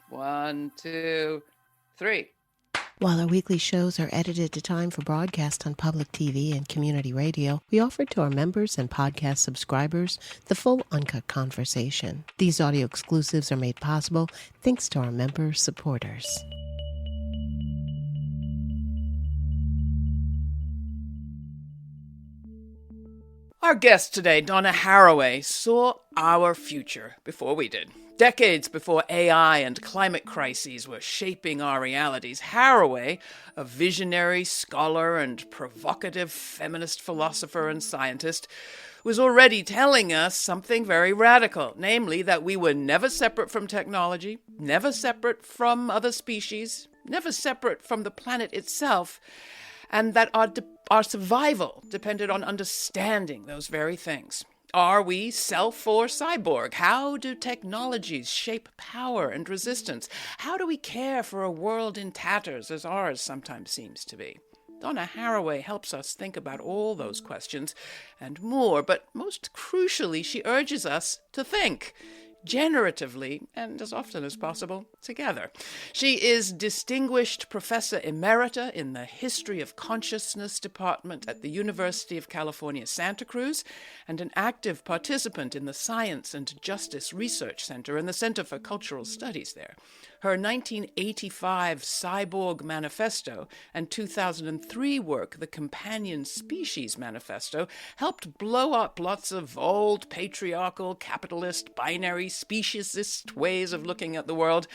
1, 2, 3. While our weekly shows are edited to time for broadcast on public TV and community radio, we offer to our members and podcast subscribers the full uncut conversation. These audio exclusives are made possible thanks to our member supporters. Our guest today, Donna Haraway, saw our future before we did. Decades before AI and climate crises were shaping our realities, Haraway, a visionary scholar and provocative feminist philosopher and scientist, was already telling us something very radical, namely that we were never separate from technology, never separate from other species, never separate from the planet itself, and that our survival depended on understanding those very things. Are we self or cyborg? How do technologies shape power and resistance? How do we care for a world in tatters as ours sometimes seems to be? Donna Haraway helps us think about all those questions and more, but most crucially, she urges us to think generatively, and as often as possible, together. She is Distinguished Professor Emerita in the History of Consciousness Department at the University of California, Santa Cruz, and an active participant in the Science and Justice Research Center and the Center for Cultural Studies there. Her 1985 Cyborg Manifesto and 2003 work, the Companion Species Manifesto, helped blow up lots of old patriarchal, capitalist, binary, species-ist ways of looking at the world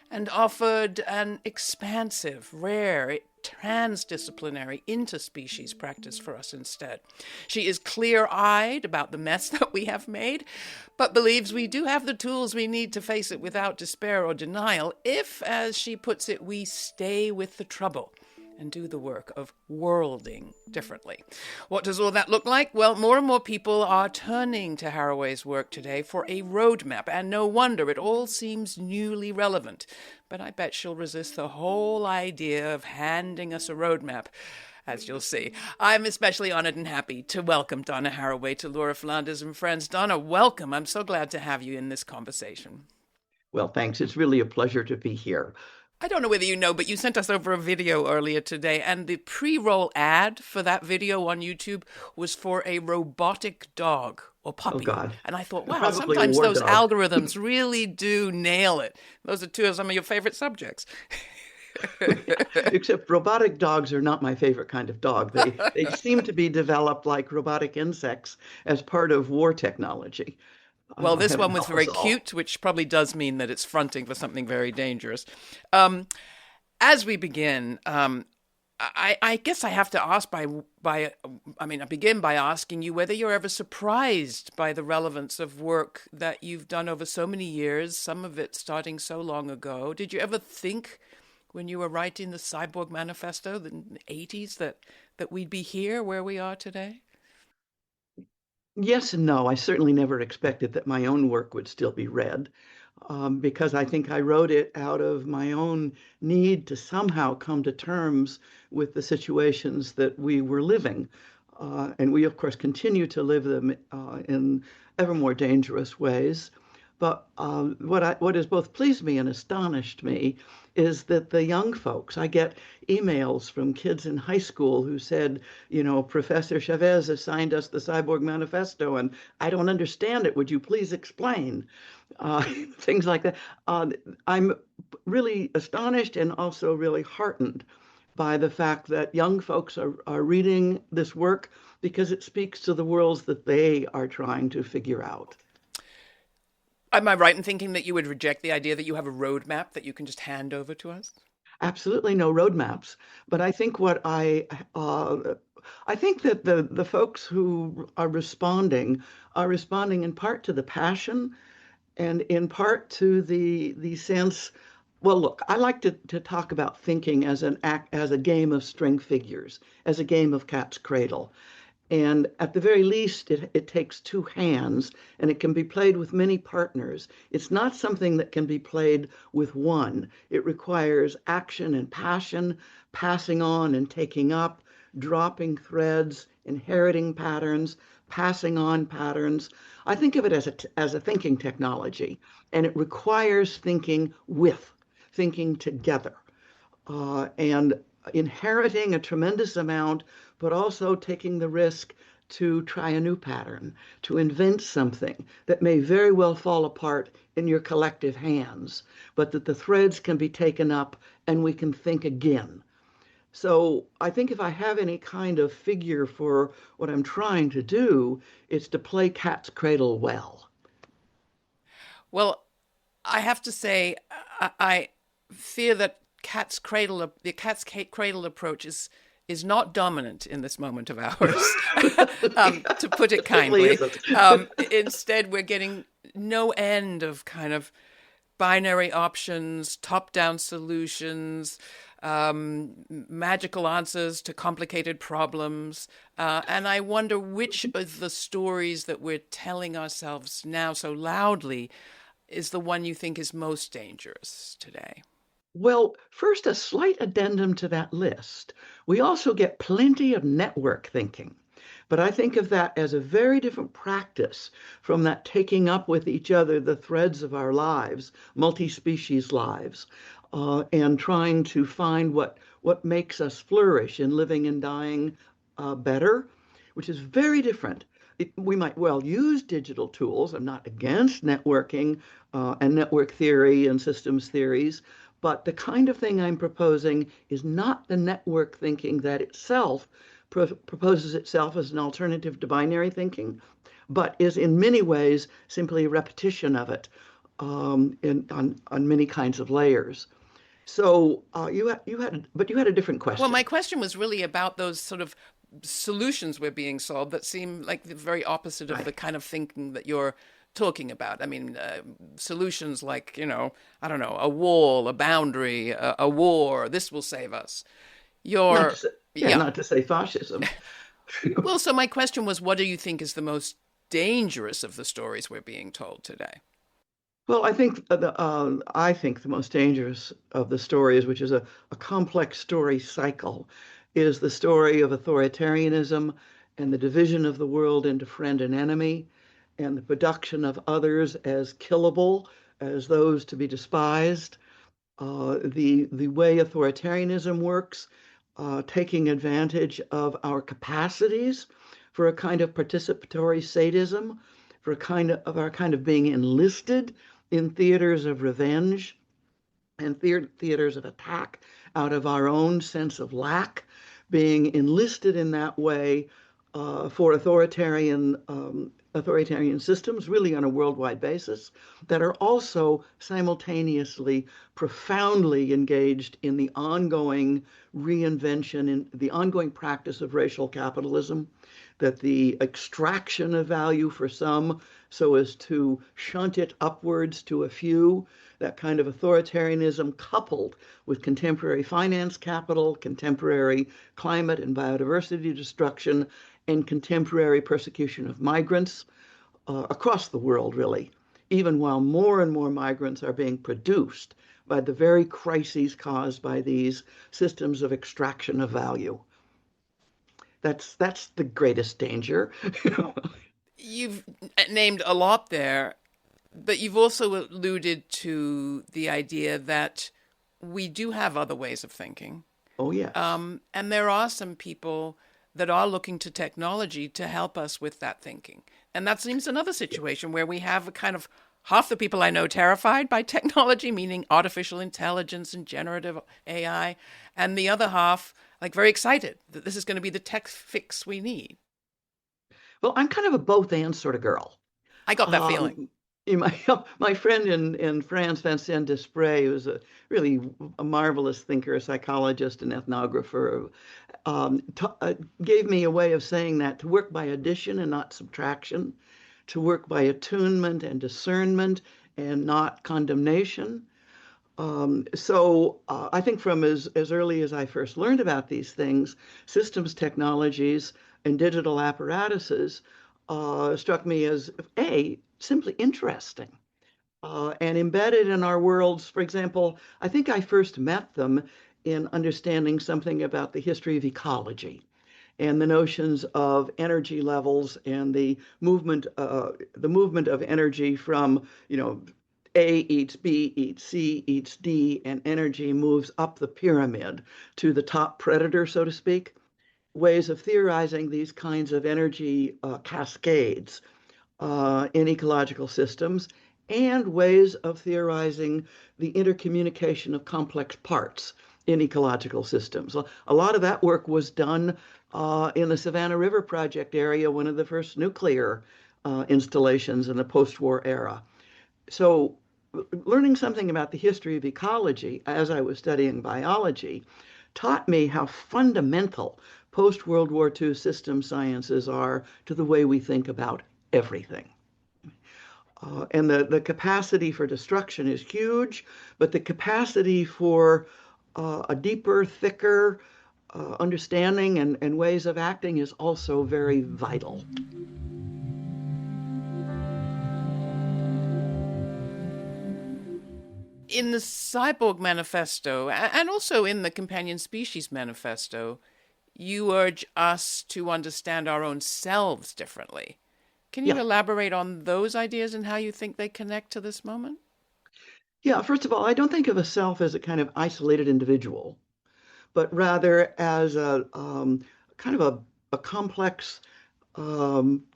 and offered an expansive, rare, transdisciplinary, interspecies practice for us instead. She is clear-eyed about the mess that we have made, but believes we do have the tools we need to face it without despair or denial if, as she puts it, we stay with the trouble and do the work of worlding differently. What does all that look like? Well, more and more people are turning to Haraway's work today for a roadmap, and no wonder it all seems newly relevant. But I bet she'll resist the whole idea of handing us a roadmap, as you'll see. I'm especially honored and happy to welcome Donna Haraway to Laura Flanders and Friends. Donna, welcome. I'm so glad to have you in this conversation. Well, thanks. It's really a pleasure to be here. I don't know whether you know, but you sent us over a video earlier today, and the pre-roll ad for that video on YouTube was for a robotic dog or puppy. Oh, God. And I thought, wow, Probably sometimes those dog. algorithms really do nail it. Those are two of some of your favorite subjects. Except robotic dogs are not my favorite kind of dog. They seem to be developed like robotic insects as part of war technology. Well, this one was very cute, which probably does mean that it's fronting for something very dangerous. As we begin, I guess I have to ask I begin by asking you whether you're ever surprised by the relevance of work that you've done over so many years, some of it starting so long ago. Did you ever think when you were writing the Cyborg Manifesto in the 80s that we'd be here where we are today? Yes and no. I certainly never expected that my own work would still be read, because I think I wrote it out of my own need to somehow come to terms with the situations that we were living. And we, of course, continue to live them in ever more dangerous ways. But what has both pleased me and astonished me is that the young folks, I get emails from kids in high school who said, Professor Chavez assigned us the Cyborg Manifesto, and I don't understand it. Would you please explain? Things like that. I'm really astonished and also really heartened by the fact that young folks are reading this work because it speaks to the worlds that they are trying to figure out. Am I right in thinking that you would reject the idea that you have a roadmap that you can just hand over to us? Absolutely no roadmaps. But I think I think that the folks who are responding in part to the passion and in part to the sense. Well, look, I like to talk about thinking as a game of string figures, as a game of cat's cradle. And at the very least, it takes two hands, and it can be played with many partners. It's not something that can be played with one. It requires action and passion, passing on and taking up, dropping threads, inheriting patterns, passing on patterns. I think of it as a thinking technology, and it requires thinking with. thinking together and inheriting a tremendous amount, but also taking the risk to try a new pattern, to invent something that may very well fall apart in your collective hands, but that the threads can be taken up and we can think again. So I think if I have any kind of figure for what I'm trying to do, it's to play cat's cradle well. Well, I have to say, I fear that the cat's cradle approach is not dominant in this moment of ours, to put it kindly. Instead, we're getting no end of kind of binary options, top-down solutions, magical answers to complicated problems. And I wonder which of the stories that we're telling ourselves now so loudly is the one you think is most dangerous today. Well, first, a slight addendum to that list. We also get plenty of network thinking, but I think of that as a very different practice from that taking up with each other the threads of our lives, multi-species lives, and trying to find what makes us flourish in living and dying better, which is very different. We might well use digital tools. I'm not against networking and network theory and systems theories, but the kind of thing I'm proposing is not the network thinking that itself proposes itself as an alternative to binary thinking, but is in many ways simply a repetition of it on many kinds of layers. So you had a different question. Well, my question was really about those sort of solutions we're being sold that seem like the very opposite of the kind of thinking that you're talking about. I mean, solutions like, I don't know, a wall, a boundary, a war, this will save us. Not to say fascism. Well, so my question was, what do you think is the most dangerous of the stories we're being told today? Well, I think the most dangerous of the stories, which is a complex story cycle, is the story of authoritarianism and the division of the world into friend and enemy, and the production of others as killable, as those to be despised. The way authoritarianism works, taking advantage of our capacities for a kind of participatory sadism, for our kind of being enlisted in theaters of revenge and theaters of attack out of our own sense of lack, being enlisted in that way for authoritarian systems, really on a worldwide basis, that are also simultaneously profoundly engaged in the ongoing reinvention, in the ongoing practice of racial capitalism, that the extraction of value for some so as to shunt it upwards to a few, that kind of authoritarianism coupled with contemporary finance capital, contemporary climate and biodiversity destruction, and contemporary persecution of migrants across the world, really, even while more and more migrants are being produced by the very crises caused by these systems of extraction of value. That's the greatest danger. You've named a lot there, but you've also alluded to the idea that we do have other ways of thinking. Oh, yes. And there are some people that are looking to technology to help us with that thinking. And that seems another situation where we have a kind of half the people I know terrified by technology, meaning artificial intelligence and generative AI, and the other half like very excited that this is going to be the tech fix we need. Well, I'm kind of a both and sort of girl. I got that feeling. My friend in France, Vincent Desprez, who's really a marvelous thinker, a psychologist, and ethnographer, gave me a way of saying that to work by addition and not subtraction, to work by attunement and discernment and not condemnation. So I think from as early as I first learned about these things, systems technologies and digital apparatuses struck me as simply interesting and embedded in our worlds. For example, I think I first met them in understanding something about the history of ecology and the notions of energy levels and the movement of energy from A eats B, eats C, eats D, and energy moves up the pyramid to the top predator, so to speak. Ways of theorizing these kinds of energy cascades in ecological systems, and ways of theorizing the intercommunication of complex parts in ecological systems. A lot of that work was done in the Savannah River Project area, one of the first nuclear installations in the post-war era. So learning something about the history of ecology as I was studying biology taught me how fundamental post-World War II system sciences are to the way we think about everything. And the capacity for destruction is huge, but the capacity for a deeper, thicker understanding and ways of acting is also very vital. In the Cyborg Manifesto, and also in the Companion Species Manifesto, you urge us to understand our own selves differently. Can you elaborate on those ideas and how you think they connect to this moment? Yeah, first of all, I don't think of a self as a kind of isolated individual, but rather as a kind of a complex,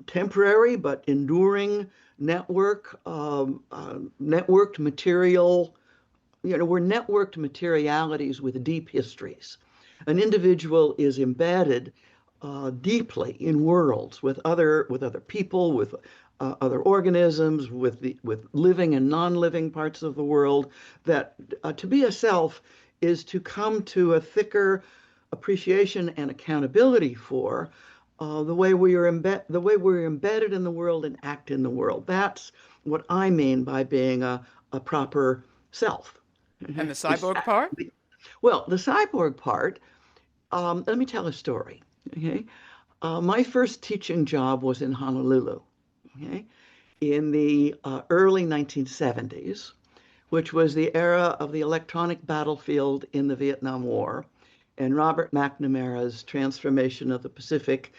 temporary but enduring network, networked material. We're networked materialities with deep histories. An individual is embedded deeply in worlds with other people, with other organisms, with living and non-living parts of the world. That to be a self is to come to a thicker appreciation and accountability for the way we're embedded in the world and act in the world. That's what I mean by being a proper self. And the cyborg part? Well, the cyborg part, let me tell a story. Okay. My first teaching job was in Honolulu, okay, in the early 1970s, which was the era of the electronic battlefield in the Vietnam War and Robert McNamara's transformation of the Pacific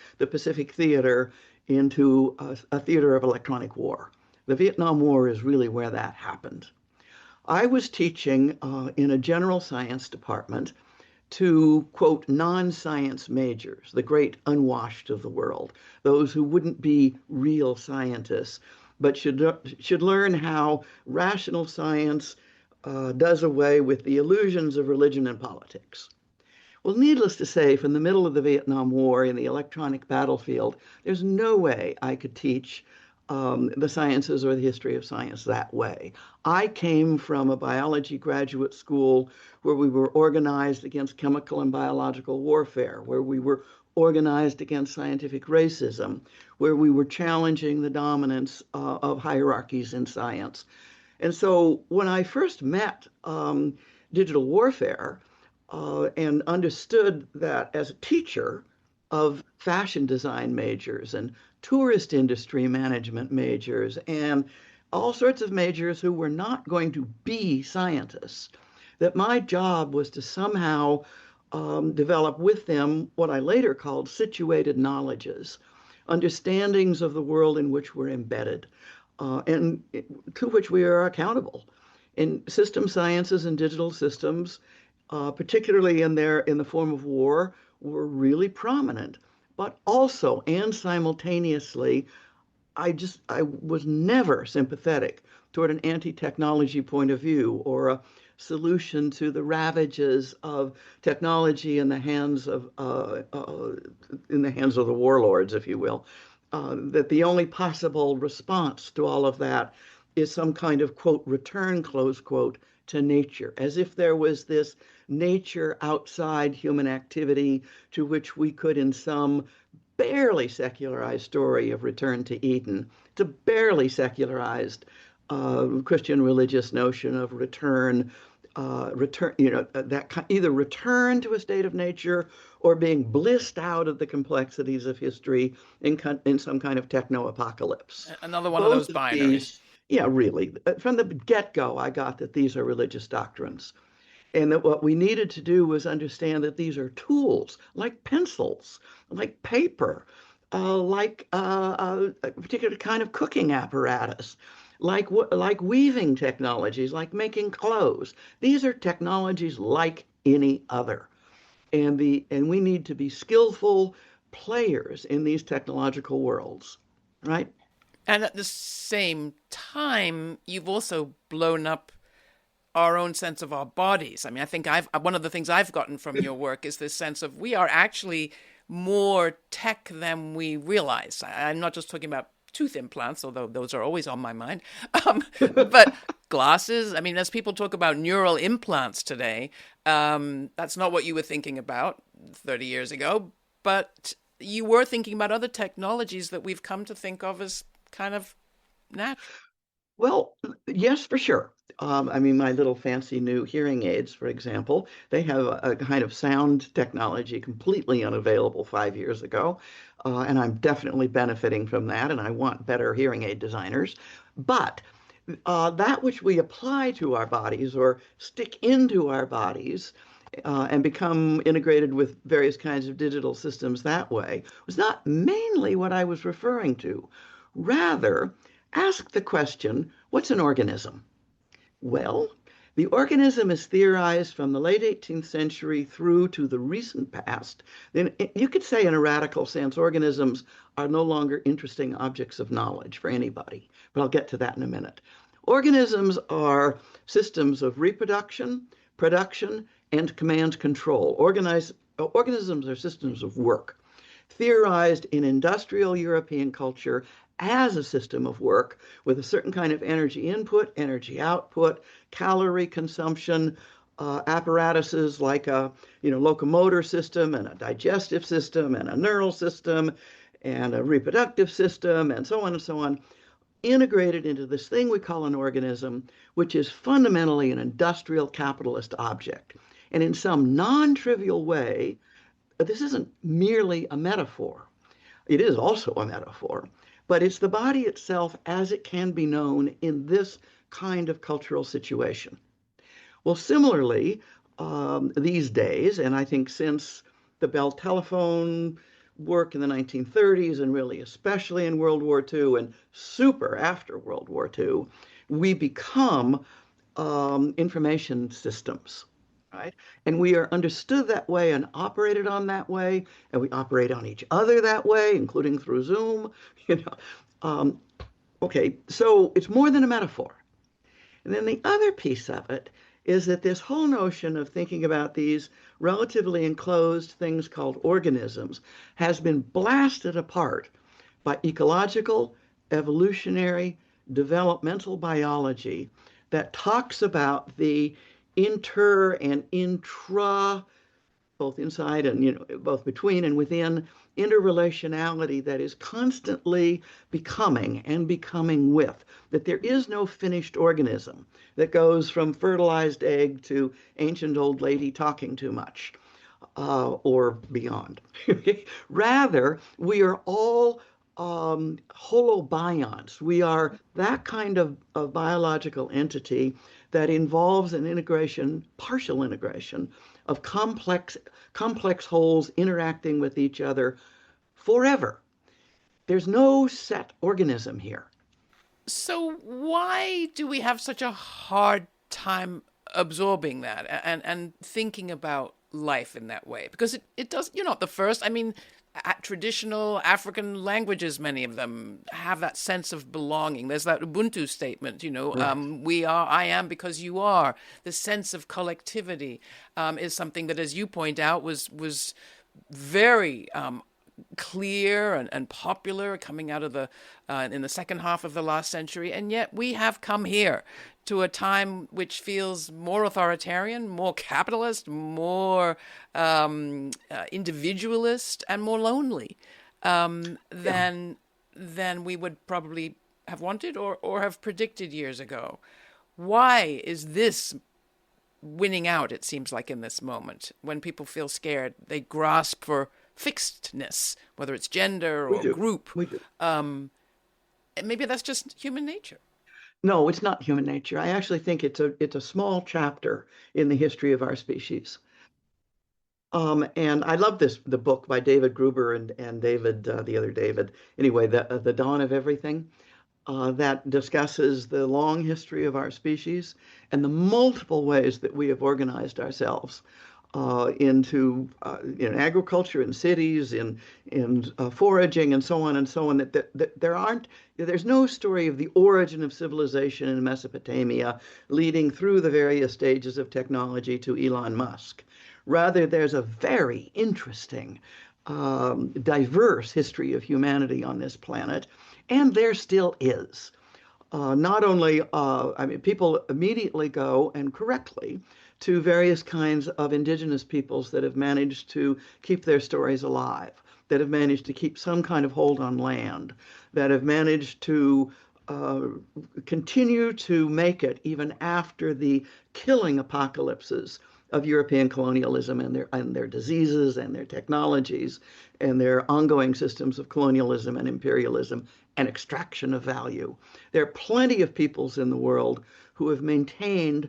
theater into a theater of electronic war. The Vietnam War is really where that happened. I was teaching in a general science department to, quote, non-science majors, the great unwashed of the world, those who wouldn't be real scientists, but should learn how rational science does away with the illusions of religion and politics. Well, needless to say, from the middle of the Vietnam War in the electronic battlefield, there's no way I could teach the sciences or the history of science that way. I came from a biology graduate school where we were organized against chemical and biological warfare, where we were organized against scientific racism, where we were challenging the dominance of hierarchies in science. And so when I first met digital warfare and understood that as a teacher of fashion design majors and tourist industry management majors and all sorts of majors who were not going to be scientists, that my job was to somehow develop with them what I later called situated knowledges, understandings of the world in which we're embedded, and to which we are accountable. In system sciences and digital systems, particularly in the form of war, were really prominent. But also and simultaneously, I was never sympathetic toward an anti-technology point of view or a solution to the ravages of technology in the hands of the warlords, if you will. That the only possible response to all of that is some kind of, quote, return, close quote, to nature, as if there was this nature outside human activity to which we could, in some barely secularized story of return to Eden, it's a barely secularized Christian religious notion of return, either return to a state of nature or being blissed out of the complexities of history in some kind of techno-apocalypse. Another one of those binaries. Yeah, really. From the get-go, I got that these are religious doctrines. And that what we needed to do was understand that these are tools, like pencils, like paper, like a particular kind of cooking apparatus, like weaving technologies, like making clothes. These are technologies like any other. And we need to be skillful players in these technological worlds, right? And at the same time, you've also blown up our own sense of our bodies. I mean, I think I've one of the things I've gotten from your work is this sense of we are actually more tech than we realize. I'm not just talking about tooth implants, although those are always on my mind, but glasses. I mean, as people talk about neural implants today, that's not what you were thinking about 30 years ago, but you were thinking about other technologies that we've come to think of as kind of natural. Well, yes, for sure. I mean, my little fancy new hearing aids, for example, they have a kind of sound technology completely unavailable 5 years ago. And I'm definitely benefiting from that, and I want better hearing aid designers. But that which we apply to our bodies or stick into our bodies and become integrated with various kinds of digital systems that way was not mainly what I was referring to. Rather, ask the question, what's an organism? Well, the organism is theorized from the late 18th century through to the recent past. Then you could say, in a radical sense, organisms are no longer interesting objects of knowledge for anybody, but I'll get to that in a minute. Organisms are systems of reproduction, production, and command control. Organisms are systems of work, theorized in industrial European culture as a system of work with a certain kind of energy input, energy output, calorie consumption, apparatuses like a locomotor system and a digestive system and a neural system and a reproductive system and so on and so on, integrated into this thing we call an organism, which is fundamentally an industrial capitalist object. And in some non-trivial way, this isn't merely a metaphor. It is also a metaphor, but it's the body itself as it can be known in this kind of cultural situation. Well, similarly, these days, and I think since the Bell telephone work in the 1930s, and really especially in World War II and super after World War II, we become information systems, right? And we are understood that way and operated on that way, and we operate on each other that way, including through Zoom. You know, um, okay, so it's more than a metaphor. And then the other piece of it is that this whole notion of thinking about these relatively enclosed things called organisms has been blasted apart by ecological, evolutionary, developmental biology that talks about the inter and intra, both inside and both between and within, interrelationality that is constantly becoming and becoming with, that there is no finished organism that goes from fertilized egg to ancient old lady talking too much or beyond. Rather, we are all holobionts. We are that kind of biological entity that involves an integration, partial integration, of complex wholes interacting with each other forever. There's no set organism here. So why do we have such a hard time absorbing that and thinking about life in that way? Because it does, you're not the first. I mean, traditional African languages, many of them have that sense of belonging. There's that Ubuntu statement, Right. we are, I am because you are. The sense of collectivity is something that, as you point out, was very clear and popular coming out of the in the second half of the last century, and yet we have come here to a time which feels more authoritarian, more capitalist, more individualist, and more lonely Yeah. than we would probably have wanted or have predicted years ago. Why is this winning out, it seems like, in this moment? When people feel scared, they grasp for fixedness, whether it's gender We or do. group. We do. Maybe that's just human nature. No, it's not human nature. I actually think it's a small chapter in the history of our species. And I love the book by David Gruber and David the other David. Anyway, the Dawn of Everything. that discusses the long history of our species and the multiple ways that we have organized ourselves into in agriculture, in cities, in foraging, and so on and so on. There's no story of the origin of civilization in Mesopotamia leading through the various stages of technology to Elon Musk. Rather, there's a very interesting, diverse history of humanity on this planet, and there still is. Not only, people immediately go, and correctly, to various kinds of indigenous peoples that have managed to keep their stories alive, that have managed to keep some kind of hold on land, that have managed to continue to make it even after the killing apocalypses of European colonialism and their diseases and their technologies and their ongoing systems of colonialism and imperialism and extraction of value. There are plenty of peoples in the world who have maintained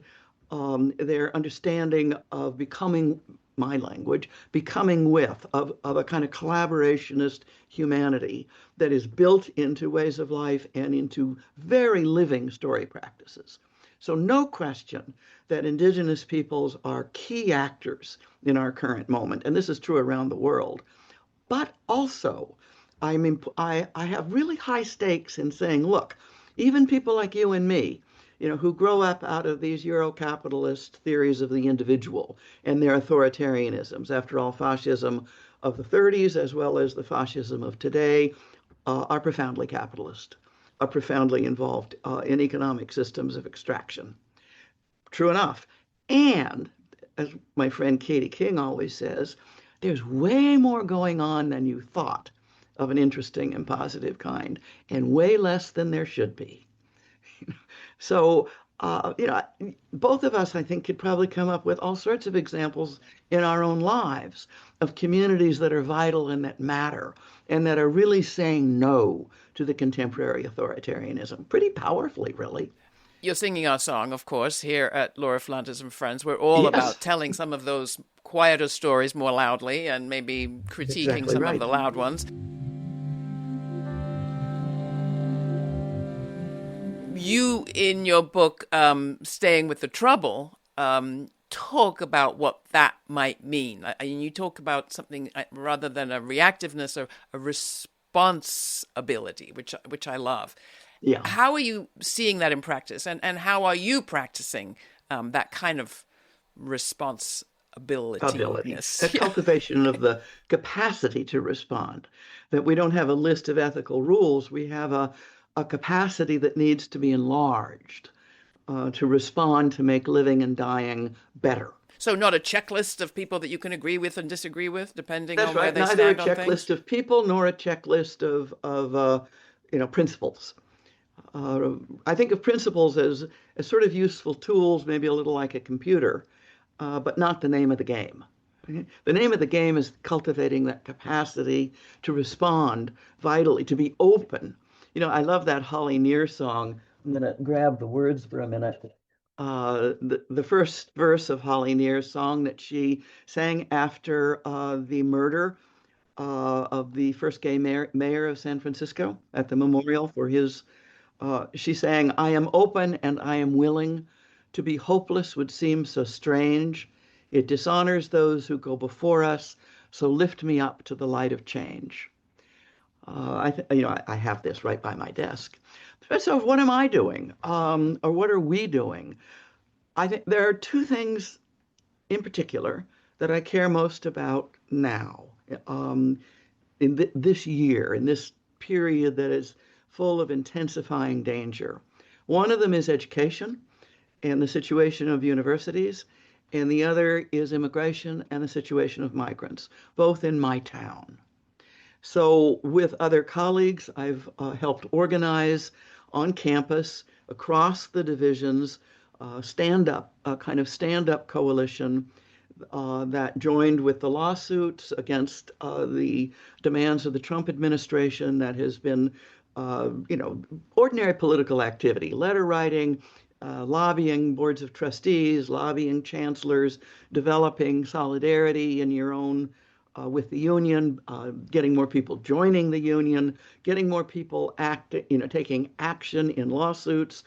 their understanding of becoming, my language, becoming with, of a kind of collaborationist humanity that is built into ways of life and into very living story practices. So no question that indigenous peoples are key actors in our current moment, and this is true around the world. But also, I have really high stakes in saying, look, even people like you and me, who grow up out of these Euro-capitalist theories of the individual and their authoritarianisms. After all, fascism of the 30s, as well as the fascism of today, are profoundly capitalist, are profoundly involved in economic systems of extraction. True enough. And as my friend Katie King always says, there's way more going on than you thought of an interesting and positive kind, and way less than there should be. So, both of us, I think, could probably come up with all sorts of examples in our own lives of communities that are vital and that matter and that are really saying no to the contemporary authoritarianism pretty powerfully, really. You're singing our song, of course, here at Laura Flanders and Friends. We're all about telling some of those quieter stories more loudly and maybe critiquing exactly some right. of the loud ones. You, in your book, Staying with the Trouble, talk about what that might mean. And you talk about something rather than a reactiveness or a responsibility, which I love. Yeah. How are you seeing that in practice? And how are you practicing that kind of responsibility? The cultivation of the capacity to respond. That we don't have a list of ethical rules. We have a capacity that needs to be enlarged to respond, to make living and dying better. So not a checklist of people that you can agree with and disagree with, depending That's on right. where they Neither stand a on things? checklist of people nor a checklist of principles. I think of principles as sort of useful tools, maybe a little like a computer, but not the name of the game. The name of the game is cultivating that capacity to respond vitally, to be open. I love that Holly Near song. I'm going to grab the words for a minute. The first verse of Holly Near's song that she sang after the murder of the first gay mayor of San Francisco at the memorial for his, she sang, "I am open and I am willing. To be hopeless would seem so strange. It dishonors those who go before us, so lift me up to the light of change." I have this right by my desk. So what am I doing? Or what are we doing? I think there are two things in particular that I care most about now, in this year, in this period that is full of intensifying danger. One of them is education and the situation of universities, and the other is immigration and the situation of migrants, both in my town. So with other colleagues, I've helped organize on campus across the divisions, a kind of stand-up coalition that joined with the lawsuits against the demands of the Trump administration that has been, ordinary political activity, letter writing, lobbying boards of trustees, lobbying chancellors, developing solidarity in your own with the union, getting more people joining the union, getting more people taking action in lawsuits,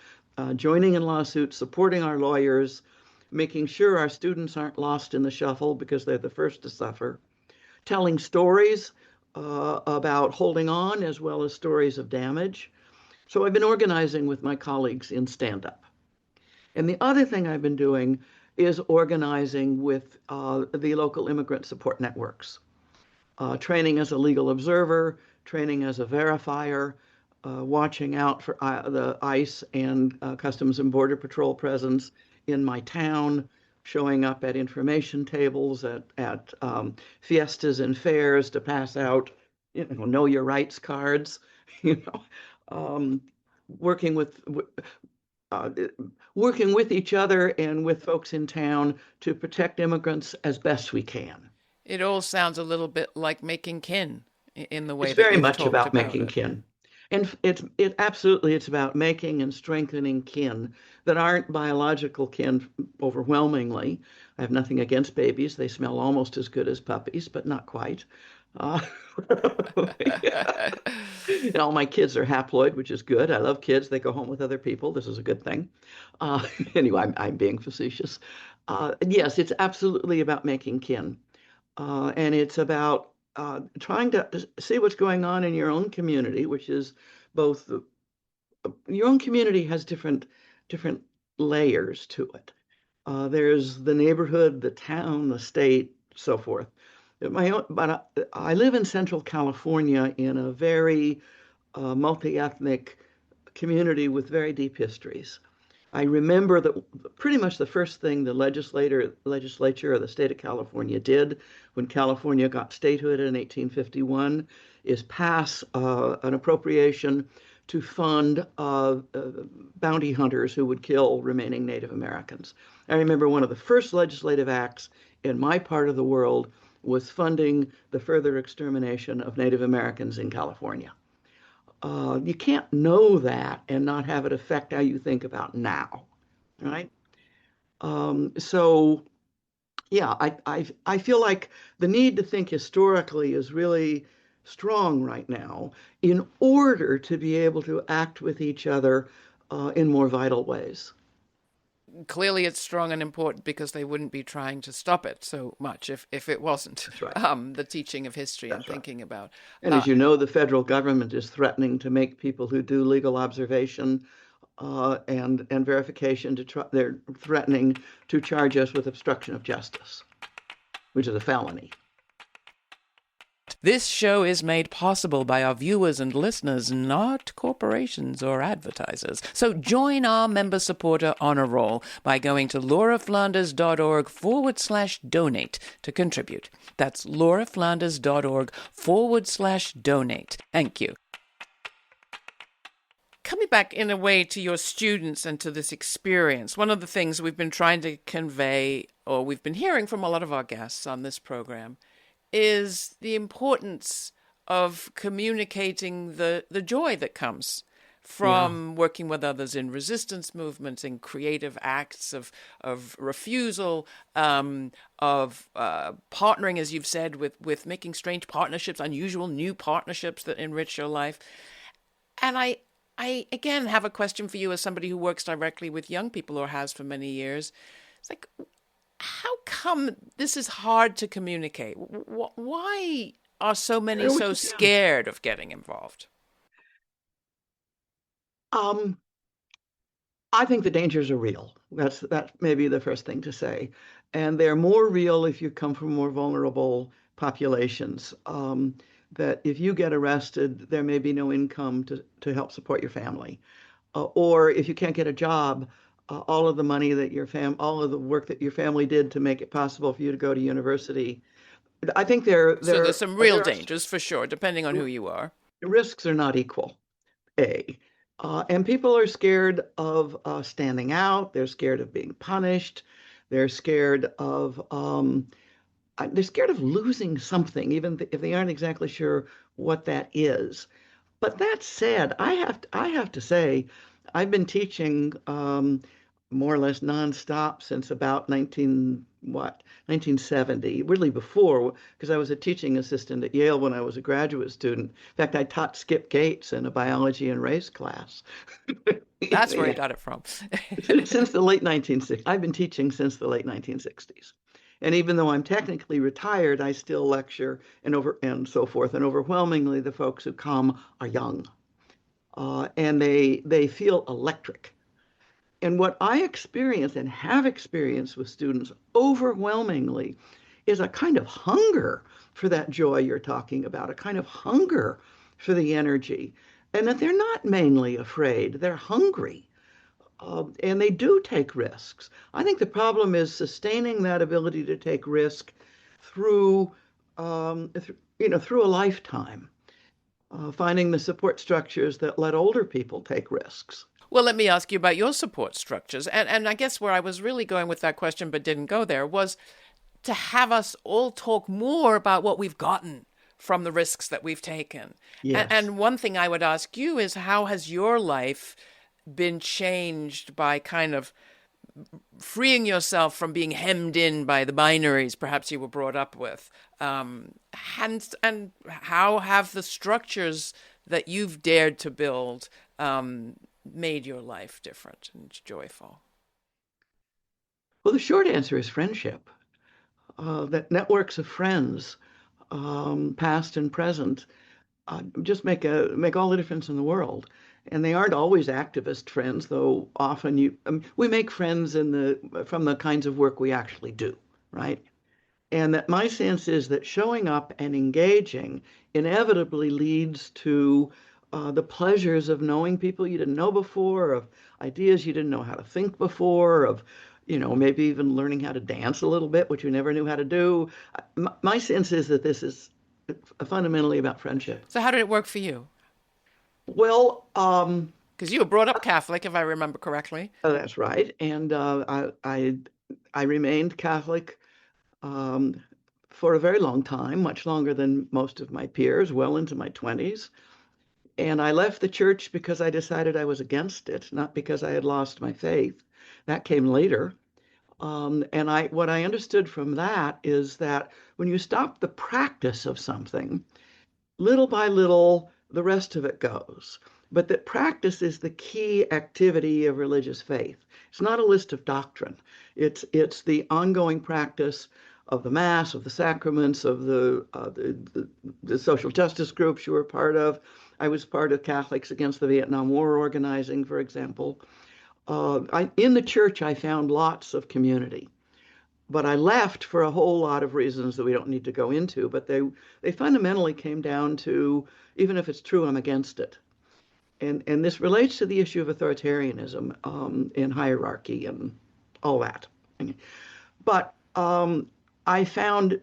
joining in lawsuits, supporting our lawyers, making sure our students aren't lost in the shuffle because they're the first to suffer, telling stories about holding on as well as stories of damage. So I've been organizing with my colleagues in stand-up. And the other thing I've been doing is organizing with the local immigrant support networks, training as a legal observer, training as a verifier, watching out for the ICE and Customs and Border Patrol presence in my town, showing up at information tables, at fiestas and fairs to pass out, know your rights cards, you know, um, working with uh, working with each other and with folks in town to protect immigrants as best we can. It all sounds a little bit like making kin in the way It's that very you've much talked about about making it. kin. And it's about making and strengthening kin that aren't biological kin overwhelmingly. I have nothing against babies. They smell almost as good as puppies, but not quite. Uh, and all my kids are haploid, which is good. I love kids. They go home with other people. This is a good thing. Anyway, I'm being facetious. Yes, it's absolutely about making kin. And it's about trying to see what's going on in your own community, which is both your own community has different layers to it. There's the neighborhood, the town, the state, so forth. But I live in Central California in a very multi-ethnic community with very deep histories. I remember that pretty much the first thing the legislature of the state of California did when California got statehood in 1851 is pass an appropriation to fund bounty hunters who would kill remaining Native Americans. I remember one of the first legislative acts in my part of the world was funding the further extermination of Native Americans in California. You can't know that and not have it affect how you think about now, right? So yeah, I feel like the need to think historically is really strong right now in order to be able to act with each other in more vital ways. Clearly, it's strong and important because they wouldn't be trying to stop it so much if it wasn't That's right. the teaching of history and That's right. thinking about. And Uh, as you know, the federal government is threatening to make people who do legal observation and verification they're threatening to charge us with obstruction of justice, which is a felony. This show is made possible by our viewers and listeners, not corporations or advertisers. So join our member supporter honor roll by going to lauraflanders.org/donate to contribute. That's lauraflanders.org/donate. Thank you. Coming back in a way to your students and to this experience, one of the things we've been trying to convey, or we've been hearing from a lot of our guests on this program, is the importance of communicating the joy that comes from working with others in resistance movements, in creative acts of refusal, of partnering, as you've said, with making strange partnerships, unusual new partnerships that enrich your life. And I again have a question for you as somebody who works directly with young people or has for many years. It's like, how come this is hard to communicate? Why are so many so scared of getting involved? Um, I think the dangers are real. That may be the first thing to say, and they're more real if you come from more vulnerable populations. That if you get arrested, there may be no income to help support your family, or if you can't get a job, all of the money that all of the work that your family did to make it possible for you to go to university. I think So there's some real dangers for sure, depending on who you are. risks are not equal. And people are scared of standing out. They're scared of being punished. They're scared of losing something, even if they aren't exactly sure what that is. But that said, I have to say, I've been teaching more or less nonstop since about what, 1970, really before, because I was a teaching assistant at Yale when I was a graduate student. In fact, I taught Skip Gates in a biology and race class. That's where you Yeah. got it from. Since the late 1960s. I've been teaching since the late 1960s. And even though I'm technically retired, I still lecture and so forth. And overwhelmingly, the folks who come are young, and they feel electric. And what I experience and have experienced with students overwhelmingly is a kind of hunger for that joy you're talking about, a kind of hunger for the energy, and that they're not mainly afraid, they're hungry. And they do take risks. I think the problem is sustaining that ability to take risk through, through a lifetime, finding the support structures that let older people take risks. Well, let me ask you about your support structures. And I guess where I was really going with that question but didn't go there was to have us all talk more about what we've gotten from the risks that we've taken. Yes. And one thing I would ask you is, how has your life been changed by kind of freeing yourself from being hemmed in by the binaries perhaps you were brought up with? And how have the structures that you've dared to build made your life different and joyful? Well, the short answer is friendship. That networks of friends, past and present, just make all the difference in the world. And they aren't always activist friends, though often we make friends from the kinds of work we actually do, right? And that my sense is that showing up and engaging inevitably leads to the pleasures of knowing people you didn't know before, of ideas you didn't know how to think before, of maybe even learning how to dance a little bit, which you never knew how to do. My sense is that this is fundamentally about friendship. So how did it work for you? Well, because you were brought up Catholic, if I remember correctly. That's right. And I remained Catholic for a very long time, much longer than most of my peers, well into my 20s. And I left the church because I decided I was against it, not because I had lost my faith. That came later. And what I understood from that is that when you stop the practice of something, little by little, the rest of it goes. But that practice is the key activity of religious faith. It's not a list of doctrine. It's the ongoing practice of the Mass, of the sacraments, of the social justice groups you were part of. I was part of Catholics Against the Vietnam War organizing, for example. In the church, I found lots of community. But I left for a whole lot of reasons that we don't need to go into, but they fundamentally came down to, even if it's true, I'm against it. And this relates to the issue of authoritarianism and hierarchy and all that. But I found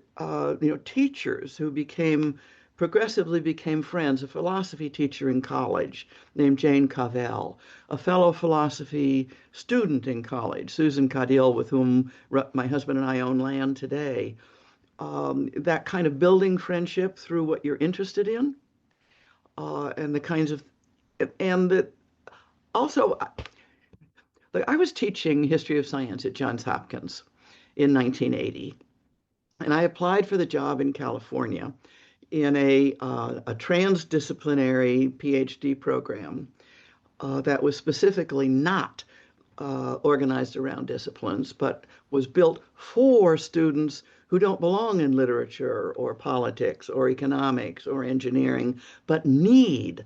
teachers who progressively became friends. A philosophy teacher in college named Jane Cavell, a fellow philosophy student in college, Susan Caudill, with whom my husband and I own land today. That kind of building friendship through what you're interested in, and the kinds of, and that also, like, I was teaching history of science at Johns Hopkins in 1980, and I applied for the job in California in a transdisciplinary PhD program that was specifically not organized around disciplines, but was built for students who don't belong in literature or politics or economics or engineering, but need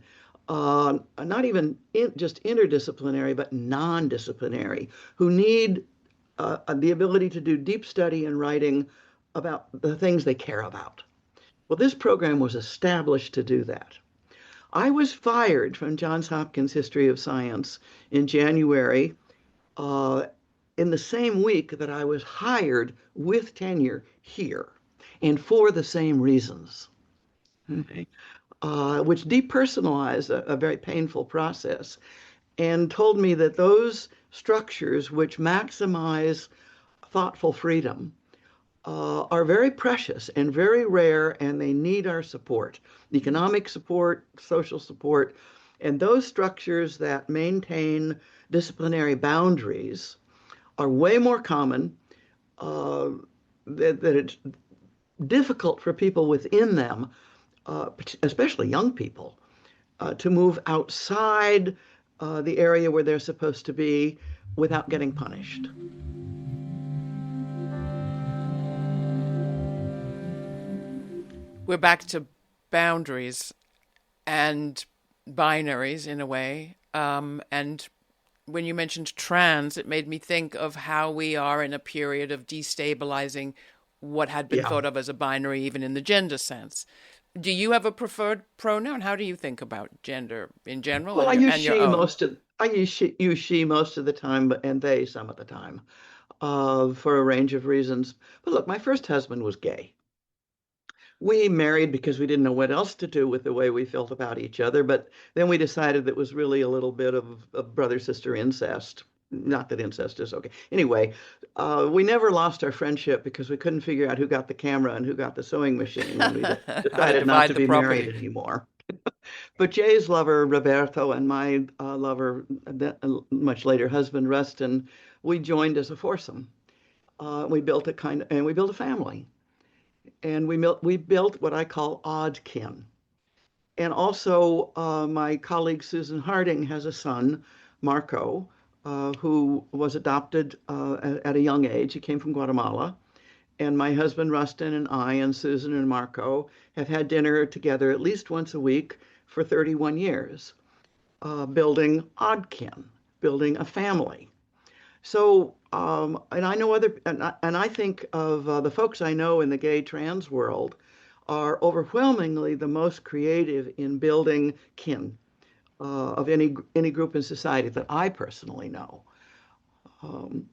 not even just interdisciplinary, but non-disciplinary, who need the ability to do deep study and writing about the things they care about. Well, this program was established to do that. I was fired from Johns Hopkins History of Science in January, in the same week that I was hired with tenure here, and for the same reasons, okay? Which depersonalized a very painful process and told me that those structures which maximize thoughtful freedom are very precious and very rare, and they need our support, economic support, social support. And those structures that maintain disciplinary boundaries are way more common, uh, that it's difficult for people within them, especially young people, to move outside the area where they're supposed to be without getting punished. We're back to boundaries and binaries in a way. And when you mentioned trans, it made me think of how we are in a period of destabilizing what had been Yeah. thought of as a binary, even in the gender sense. Do you have a preferred pronoun? How do you think about gender in general Well, and your own? use she most of the time, and they some of the time, for a range of reasons. But look, my first husband was gay. We married because we didn't know what else to do with the way we felt about each other, but then we decided that was really a little bit of brother-sister incest. Not that incest is okay. Anyway, we never lost our friendship because we couldn't figure out who got the camera and who got the sewing machine, and we How to decided not divide to the be married property? anymore. But Jay's lover, Roberto, and my lover, much later husband, Rustin, we joined as a foursome. We built a family, and we built what I call Oddkin. And also, my colleague Susan Harding has a son, Marco, who was adopted at a young age. He came from Guatemala. And my husband Rustin and I and Susan and Marco have had dinner together at least once a week for 31 years, building Oddkin, building a family. So, and I know and I think of the folks I know in the gay trans world are overwhelmingly the most creative in building kin of any group in society that I personally know.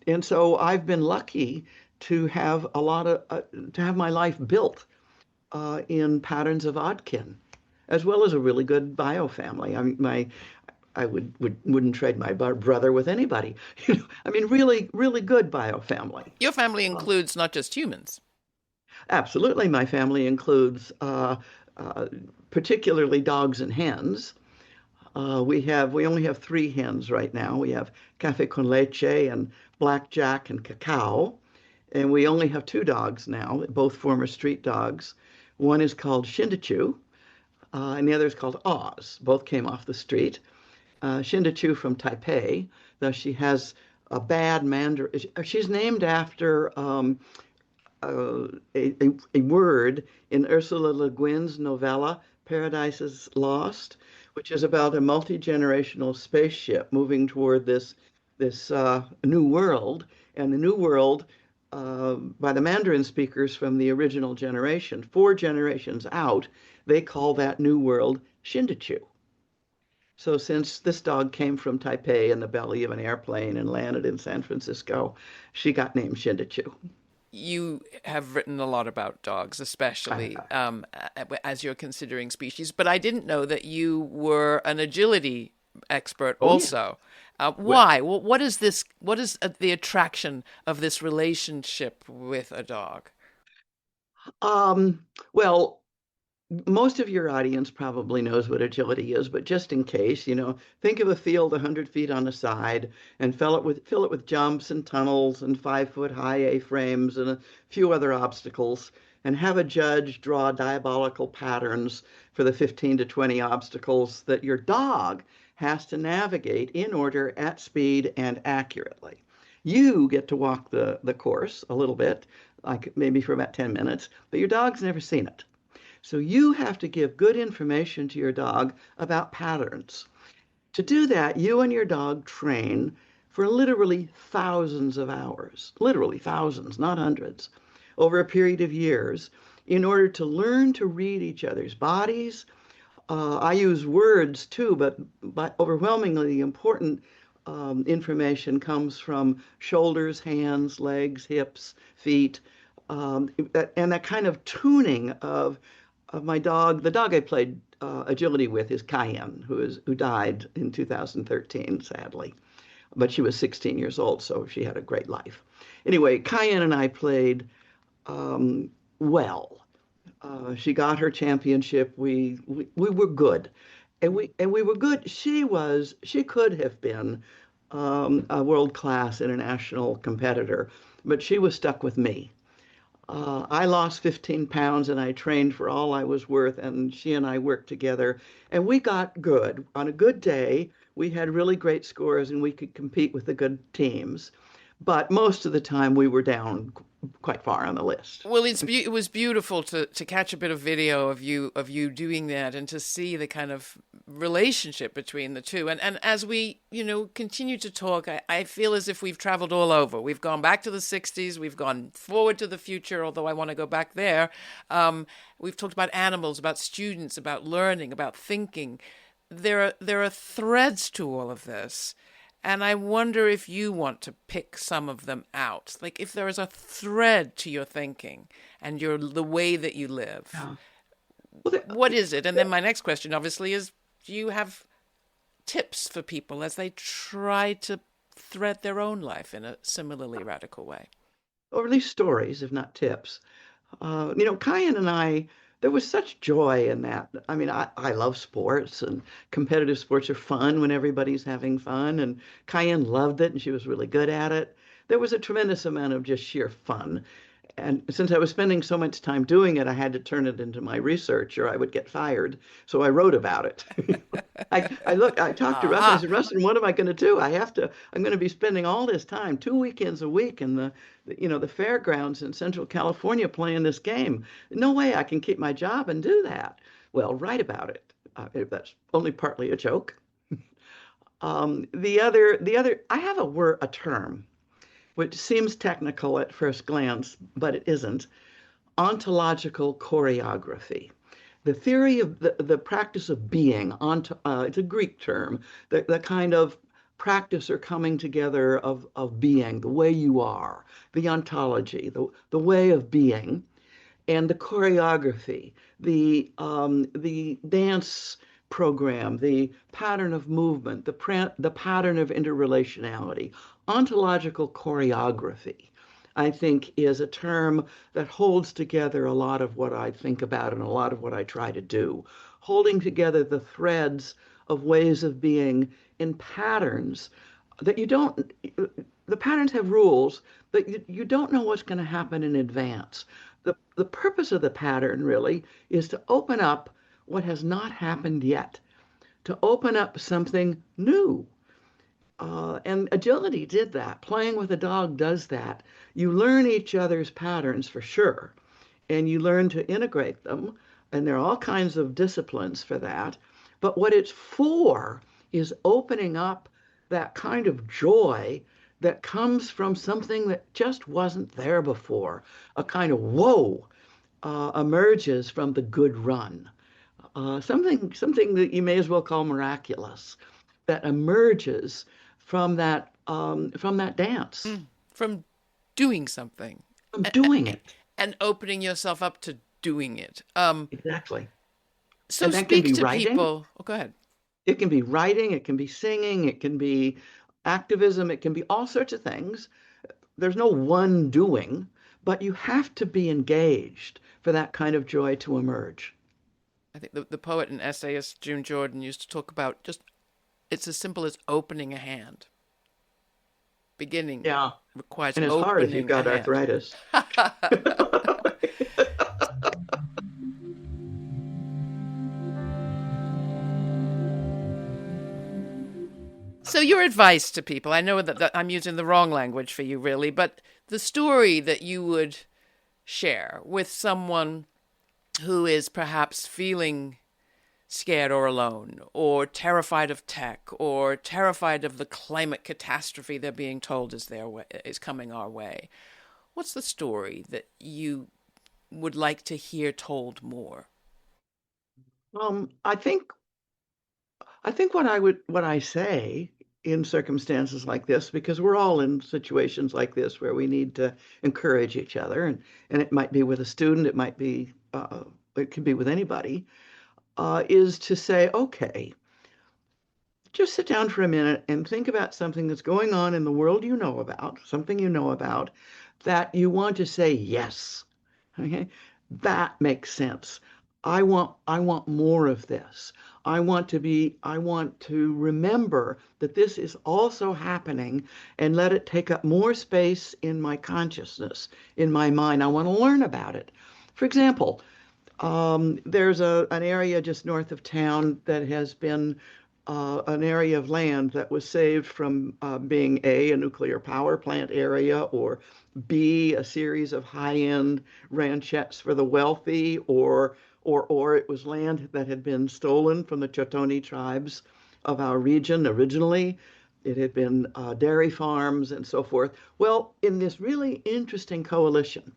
And so I've been lucky to have to have my life built in patterns of Oddkin, as well as a really good bio family. I mean, I wouldn't trade my brother with anybody. I mean, really, really good bio family. Your family includes not just humans. Absolutely, my family includes uh, particularly dogs and hens. We only have three hens right now. We have Cafe con Leche and Blackjack and Cacao. And we only have two dogs now, both former street dogs. One is called Shindachu, and the other is called Oz. Both came off the street. Shindachu from Taipei, though she has a bad Mandarin. She's named after a word in Ursula Le Guin's novella, Paradise is Lost, which is about a multi-generational spaceship moving toward this new world. And the new world, by the Mandarin speakers from the original generation, four generations out, they call that new world Shindachu. So since this dog came from Taipei in the belly of an airplane and landed in San Francisco, she got named Shindachu. You have written a lot about dogs, especially as you're considering species, but I didn't know that you were an agility expert Oh yeah. also. Well, Why? What is this? What is the attraction of this relationship with a dog? um, well, most of your audience probably knows what agility is, but just in case, think of a field 100 feet on a side and fill it with jumps and tunnels and 5 foot high A-frames and a few other obstacles, and have a judge draw diabolical patterns for the 15 to 20 obstacles that your dog has to navigate in order at speed and accurately. You get to walk the course a little bit, like maybe for about 10 minutes, but your dog's never seen it. So you have to give good information to your dog about patterns. To do that, you and your dog train for literally thousands of hours, literally thousands, not hundreds, over a period of years in order to learn to read each other's bodies. I use words too, but overwhelmingly the important information comes from shoulders, hands, legs, hips, feet, and that kind of tuning of my dog. The dog I played agility with is Cayenne, who died in 2013, sadly. But she was 16 years old, so she had a great life. Anyway, Cayenne and I played well. She got her championship. We were good, and we were good. She could have been a world class international competitor, but she was stuck with me. I lost 15 pounds and I trained for all I was worth, and she and I worked together, and we got good. On a good day, we had really great scores and we could compete with the good teams. But most of the time, we were down quite far on the list. Well, it was beautiful to catch a bit of video of you doing that and to see the kind of relationship between the two. And as we continue to talk, I feel as if we've traveled all over. We've gone back to the '60s, we've gone forward to the future, although I want to go back there. We've talked about animals, about students, about learning, about thinking. There are threads to all of this. And I wonder if you want to pick some of them out. Like if there is a thread to your thinking and the way that you live. Yeah. Well, what is it? And then my next question, obviously, is do you have tips for people as they try to thread their own life in a similarly radical way? or at least stories, if not tips. Kyan and I, there was such joy in that. I mean, I love sports, and competitive sports are fun when everybody's having fun. And Kyan loved it, and she was really good at it. There was a tremendous amount of just sheer fun. And since I was spending so much time doing it, I had to turn it into my research or I would get fired. So I wrote about it. I talked to Rustin. I said, Rustin, what am I going to do? I'm going to be spending all this time, 2 weekends a week in the fairgrounds in Central California playing this game. No way I can keep my job and do that. Well, write about it. That's only partly a joke. I have a term which seems technical at first glance, but it isn't, ontological choreography. The theory of the practice of being, it's a Greek term, the kind of practice or coming together of being, the way you are, the ontology, the way of being, and the choreography, the dance program, the pattern of movement, the pattern of interrelationality. Ontological choreography, I think, is a term that holds together a lot of what I think about and a lot of what I try to do, holding together the threads of ways of being in patterns that the patterns have rules, but you don't know what's going to happen in advance. The purpose of the pattern really is to open up what has not happened yet, to open up something new. And agility did that. Playing with a dog does that. You learn each other's patterns for sure, and you learn to integrate them. And there are all kinds of disciplines for that. But what it's for is opening up that kind of joy that comes from something that just wasn't there before. A kind of whoa emerges from the good run. Something that you may as well call miraculous that emerges from that dance. From doing something. From doing it. And opening yourself up to doing it. Exactly. So and that can speak be to writing. people. Oh, go ahead. It can be writing, it can be singing, it can be activism, it can be all sorts of things. There's no one doing, but you have to be engaged for that kind of joy to emerge. I think the poet and essayist June Jordan used to talk about it's as simple as opening a hand. Beginning requires and it's opening hard if you've got a hand. arthritis. So your advice to people, I know that I'm using the wrong language for you really, but the story that you would share with someone who is perhaps feeling scared or alone, or terrified of tech, or terrified of the climate catastrophe they're being told is coming our way. What's the story that you would like to hear told more? I think what I say in circumstances like this, because we're all in situations like this where we need to encourage each other, and it might be with a student, it could be with anybody, is to say, okay, just sit down for a minute and think about something that's going on in the world you know about, something you know about, that you want to say yes. Okay, that makes sense. I want more of this. I want to remember that this is also happening and let it take up more space in my consciousness, in my mind. I want to learn about it. For example, there's an area just north of town that has been an area of land that was saved from being a nuclear power plant area, or B, a series of high-end ranchettes for the wealthy, or it was land that had been stolen from the Chotoni tribes of our region originally. It had been dairy farms and so forth. Well, in this really interesting coalition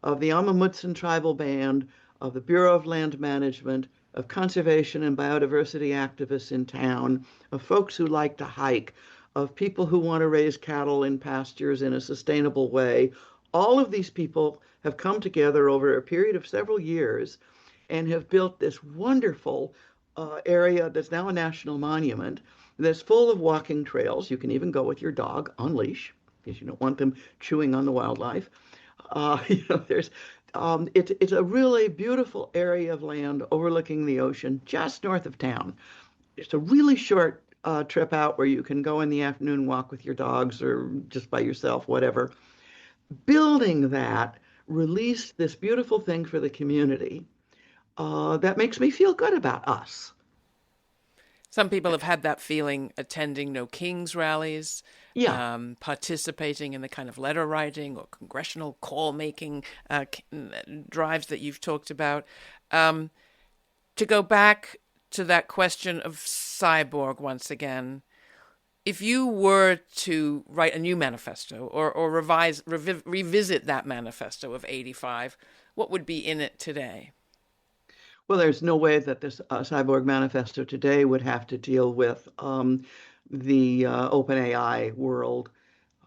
of the Amamutsan Tribal Band, of the Bureau of Land Management, of conservation and biodiversity activists in town, of folks who like to hike, of people who want to raise cattle in pastures in a sustainable way. All of these people have come together over a period of several years and have built this wonderful area that's now a national monument that's full of walking trails. You can even go with your dog on leash because you don't want them chewing on the wildlife. There's it's a really beautiful area of land overlooking the ocean just north of town. It's a really short trip out where you can go in the afternoon, walk with your dogs or just by yourself, whatever. Building that released this beautiful thing for the community that makes me feel good about us. Some people have had that feeling attending No Kings rallies, Yeah. participating in the kind of letter writing or congressional call making drives that you've talked about. To go back to that question of cyborg once again, if you were to write a new manifesto or revisit that manifesto of 85, what would be in it today? Well, there's no way that this Cyborg Manifesto today would have to deal with the open AI world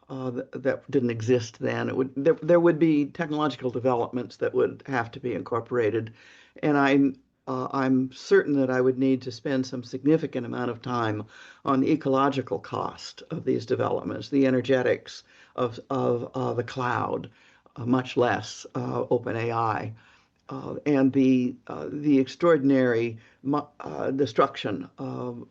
that didn't exist then. There would be technological developments that would have to be incorporated, and I'm certain that I would need to spend some significant amount of time on the ecological cost of these developments, the energetics of the cloud, much less open AI. And the extraordinary destruction of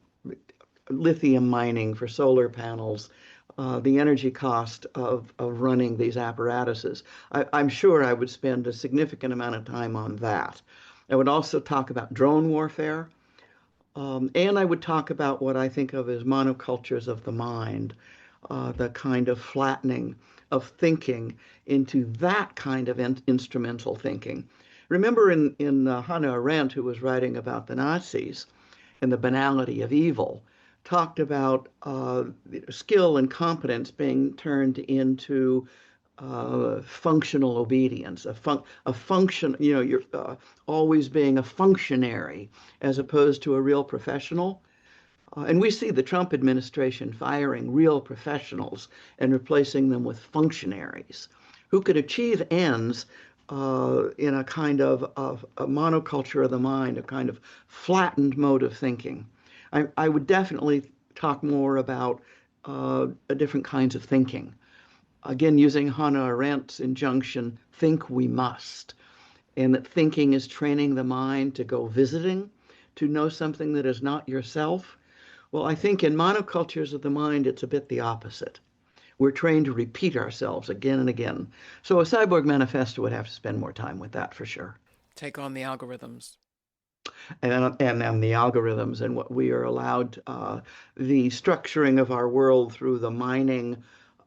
lithium mining for solar panels, the energy cost of running these apparatuses. I'm sure I would spend a significant amount of time on that. I would also talk about drone warfare, and I would talk about what I think of as monocultures of the mind, the kind of flattening of thinking into that kind of instrumental thinking. Remember in Hannah Arendt, who was writing about the Nazis and the banality of evil, talked about skill and competence being turned into functional obedience, a function, you're always being a functionary as opposed to a real professional. And we see the Trump administration firing real professionals and replacing them with functionaries who could achieve ends in a kind of a monoculture of the mind, a kind of flattened mode of thinking. I would definitely talk more about different kinds of thinking. Again, using Hannah Arendt's injunction, think we must, and that thinking is training the mind to go visiting, to know something that is not yourself. Well, I think in monocultures of the mind, it's a bit the opposite. We're trained to repeat ourselves again and again. So a Cyborg Manifesto would have to spend more time with that for sure. Take on the algorithms. And the algorithms and what we are allowed, the structuring of our world through the mining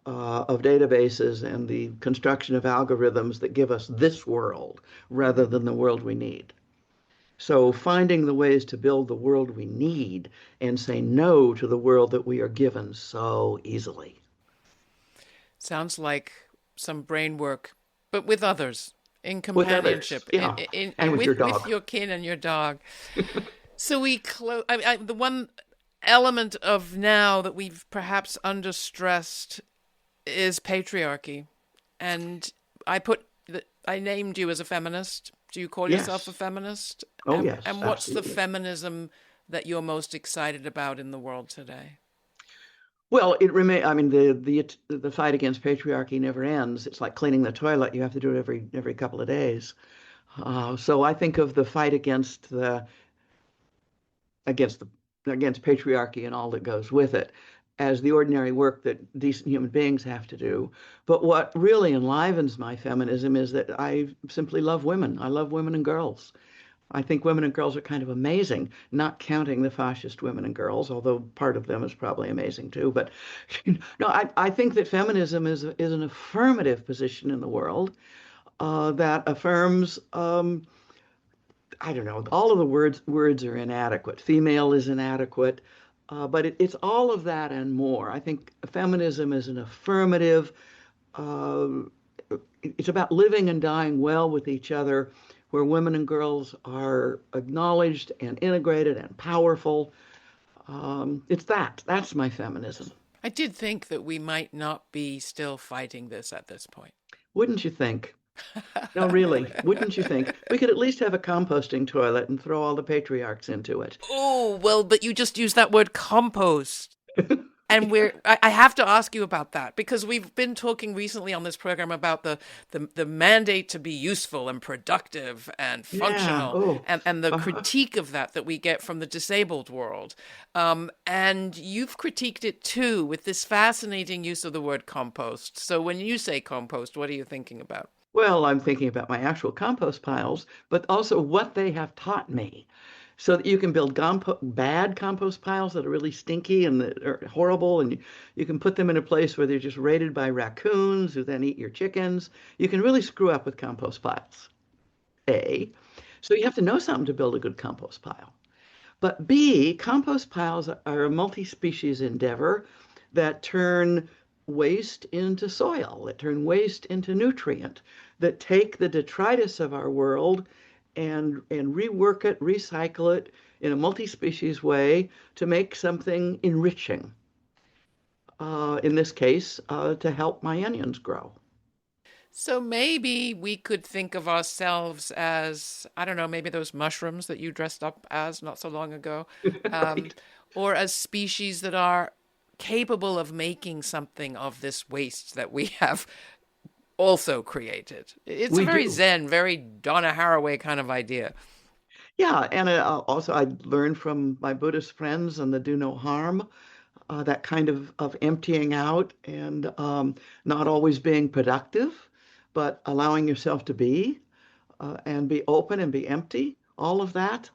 of databases and the construction of algorithms that give us this world rather than the world we need. So finding the ways to build the world we need and say no to the world that we are given so easily. Sounds like some brain work, but with others, in With companionship, others, yeah. And with your dog. With your kin and your dog. So we close. The one element of now that we've perhaps understressed is patriarchy, and I named you as a feminist. Do you call yourself a feminist? Oh, yes. And what's absolutely. the feminism that you're most excited about in the world today? Well, it remains. I mean, the fight against patriarchy never ends. It's like cleaning the toilet. You have to do it every couple of days. So I think of the fight against the against against patriarchy and all that goes with it as the ordinary work that decent human beings have to do. But what really enlivens my feminism is that I simply love women. I love women and girls. I think women and girls are kind of amazing, not counting the fascist women and girls, although part of them is probably amazing too. But no, I think that feminism is an affirmative position in the world that affirms I don't know, all of the words are inadequate. Female is inadequate, but it's all of that and more. I think feminism is an affirmative. Uh, it's about living and dying well with each other, where women and girls are acknowledged and integrated and powerful. It's that. That's my feminism. I did think that we might not be still fighting this at this point. Wouldn't you think? No, really, wouldn't you think? We could at least have a composting toilet and throw all the patriarchs into it. Oh, well, but you just used that word compost. And I have to ask you about that because we've been talking recently on this program about the mandate to be useful and productive and functional and the critique of that we get from the disabled world. And you've critiqued it too with this fascinating use of the word compost. So when you say compost, what are you thinking about? Well, I'm thinking about my actual compost piles, but also what they have taught me. So that you can build bad compost piles that are really stinky and that are horrible, and you can put them in a place where they're just raided by raccoons who then eat your chickens. You can really screw up with compost piles. A. So you have to know something to build a good compost pile. But B, compost piles are a multi-species endeavor that turn waste into soil, that turn waste into nutrient, that take the detritus of our world and rework it, recycle it in a multi-species way to make something enriching. In this case, to help my onions grow. So maybe we could think of ourselves as, I don't know, maybe those mushrooms that you dressed up as not so long ago, Right. or as species that are capable of making something of this waste that we have also created. It's a We very do. Zen, very Donna Haraway kind of idea. Yeah, and also I learned from my Buddhist friends and the do no harm, that kind of emptying out and not always being productive, but allowing yourself to be and be open and be empty, all of that.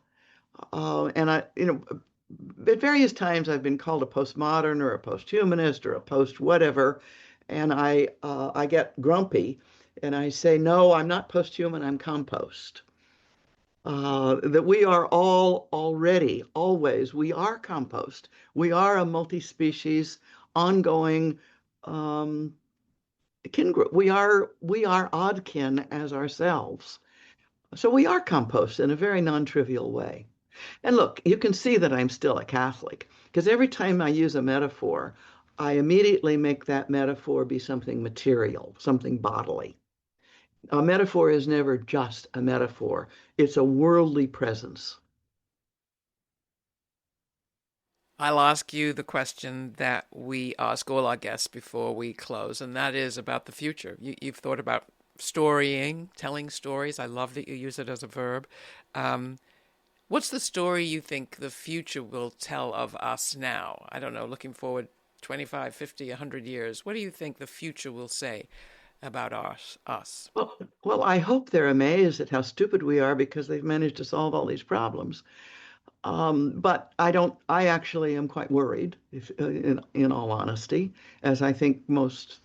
And at various times I've been called a postmodern or a posthumanist or a post whatever, and I get grumpy and I say, no, I'm not posthuman, I'm compost. That we are all already, always, we are compost. We are a multi-species, ongoing um, kin group. We are oddkin as ourselves. So we are compost in a very non-trivial way. And look, you can see that I'm still a Catholic because every time I use a metaphor, I immediately make that metaphor be something material, something bodily. A metaphor is never just a metaphor, it's a worldly presence. I'll ask you the question that we ask all our guests before we close, and that is about the future. You've thought about storying, telling stories. I love that you use it as a verb. Um, what's the story you think the future will tell of us now? I don't know, looking forward 25, 50, 100 years. What do you think the future will say about us? Well, I hope they're amazed at how stupid we are because they've managed to solve all these problems. But I don't, I actually am quite worried, if, in all honesty, as I think most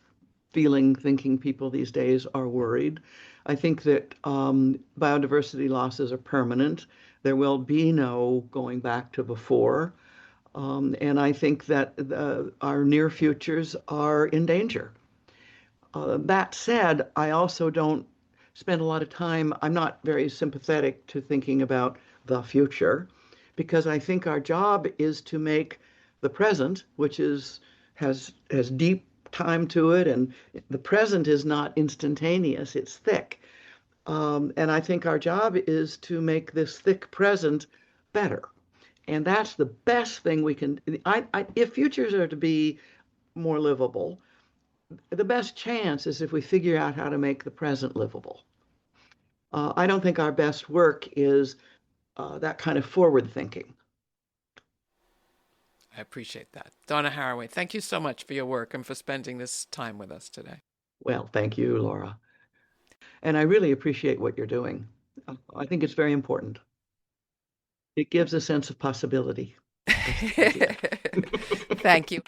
thinking people these days are worried. I think that biodiversity losses are permanent. There will be no going back to before. And I think that our near futures are in danger. That said, I also don't spend a lot of time, I'm not very sympathetic to thinking about the future because I think our job is to make the present, which has deep time to it, and the present is not instantaneous, it's thick. And I think our job is to make this thick present better. And that's the best thing we can. If futures are to be more livable, the best chance is if we figure out how to make the present livable. I don't think our best work is that kind of forward thinking. I appreciate that. Donna Haraway, thank you so much for your work and for spending this time with us today. Well, thank you, Laura. And I really appreciate what you're doing. I think it's very important. It gives a sense of possibility. Thank you.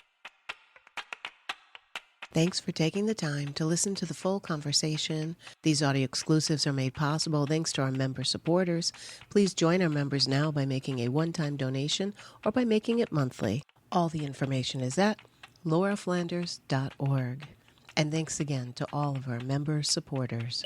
Thanks for taking the time to listen to the full conversation. These audio exclusives are made possible thanks to our member supporters. Please join our members now by making a one-time donation or by making it monthly. All the information is at lauraflanders.org. And thanks again to all of our member supporters.